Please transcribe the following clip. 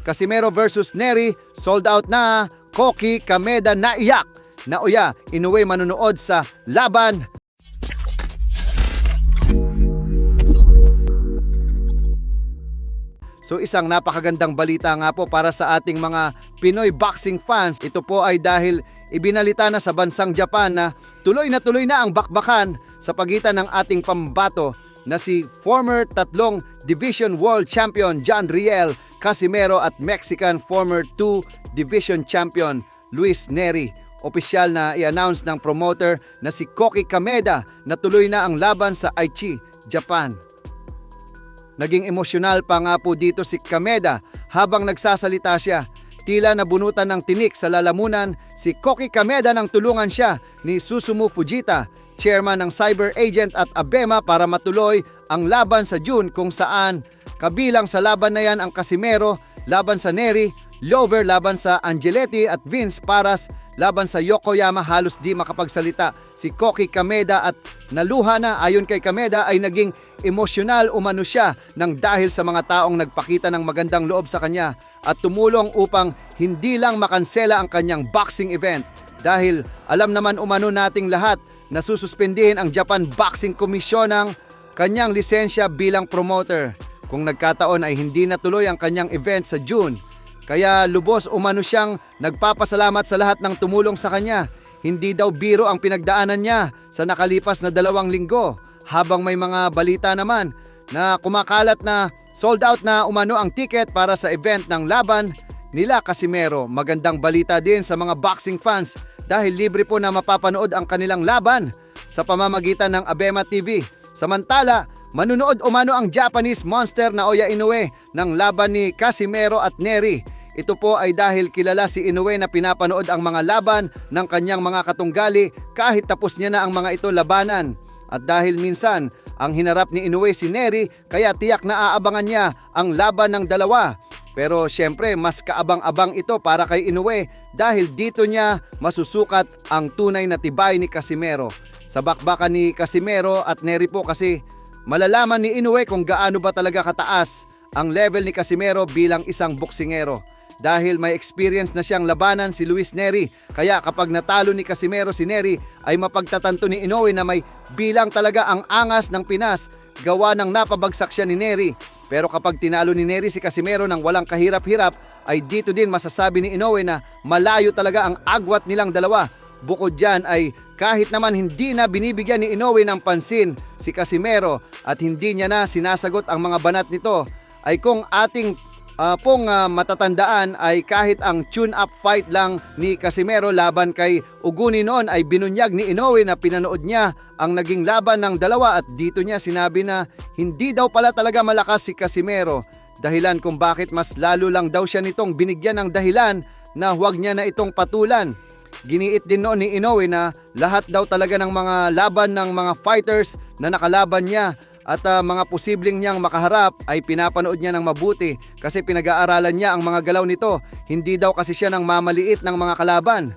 Casimero versus Nery, sold out na. Koki Kameda naiyak. Naoya, Inoue manunood sa laban. So isang napakagandang balita nga po para sa ating mga Pinoy boxing fans. Ito po ay dahil ibinalita na sa bansang Japan na tuloy na ang bakbakan sa pagitan ng ating pambato na si former 3 Division World Champion John Riel Casimero at Mexican former 2 Division Champion Luis Nery. Opisyal na i-announce ng promoter na si Koki Kameda na tuloy na ang laban sa Aichi, Japan. Naging emosyonal pa nga po dito si Kameda habang nagsasalita siya. Tila nabunutan ng tinik sa lalamunan si Koki Kameda nang tulungan siya ni Susumu Fujita, chairman ng Cyber Agent at ABEMA para matuloy ang laban sa June kung saan kabilang sa laban na yan ang Casimero laban sa Nery, Lover laban sa Angeletti at Vince Paras laban sa Yokoyama. Halos di makapagsalita si Koki Kameda at naluha na. Ayon kay Kameda ay naging emosyonal umano siya nang dahil sa mga taong nagpakita ng magandang loob sa kanya at tumulong upang hindi lang makansela ang kanyang boxing event. Dahil alam naman umano nating lahat na sususpindihin ang Japan Boxing Commission ng kanyang lisensya bilang promoter kung nagkataon ay hindi natuloy ang kanyang event sa June. Kaya lubos umano siyang nagpapasalamat sa lahat ng tumulong sa kanya. Hindi daw biro ang pinagdaanan niya sa nakalipas na 2 linggo. Habang may mga balita naman na kumakalat na sold out na umano ang ticket para sa event ng laban nila Casimero. Magandang balita din sa mga boxing fans dahil libre po na mapapanood ang kanilang laban sa pamamagitan ng ABEMA TV. Samantala, manunood umano ang Japanese monster Naoya Inoue ng laban ni Casimero at Nery. Ito po ay dahil kilala si Inoue na pinapanood ang mga laban ng kanyang mga katunggali kahit tapos niya na ang mga ito labanan. At dahil minsan ang hinarap ni Inoue si Nery, kaya tiyak na aabangan niya ang laban ng dalawa. Pero syempre mas kaabang-abang ito para kay Inoue dahil dito niya masusukat ang tunay na tibay ni Casimero. Sa bakbakan ni Casimero at Nery po kasi malalaman ni Inoue kung gaano ba talaga kataas ang level ni Casimero bilang isang boksingero. Dahil may experience na siyang labanan si Luis Nery, kaya kapag natalo ni Casimero si Nery ay mapagtatanto ni Inoue na may bilang talaga ang angas ng Pinas gawa ng napabagsak siya ni Nery. Pero kapag tinalo ni Nery si Casimero ng walang kahirap-hirap ay dito din masasabi ni Inoue na malayo talaga ang agwat nilang dalawa. Bukod dyan ay kahit naman hindi na binibigyan ni Inoue ng pansin si Casimero at hindi niya na sinasagot ang mga banat nito, ay kung ating matatandaan ay kahit ang tune-up fight lang ni Casimero laban kay Uguni noon ay binunyag ni Inoue na pinanood niya ang naging laban ng dalawa at dito niya sinabi na hindi daw pala talaga malakas si Casimero, dahilan kung bakit mas lalo lang daw siya nitong binigyan ng dahilan na huwag niya na itong patulan. Giniit din noon ni Inoue na lahat daw talaga ng mga laban ng mga fighters na nakalaban niya at mga posibleng niyang makaharap ay pinapanood niya ng mabuti kasi pinag-aaralan niya ang mga galaw nito. Hindi daw kasi siya nang mamaliit ng mga kalaban.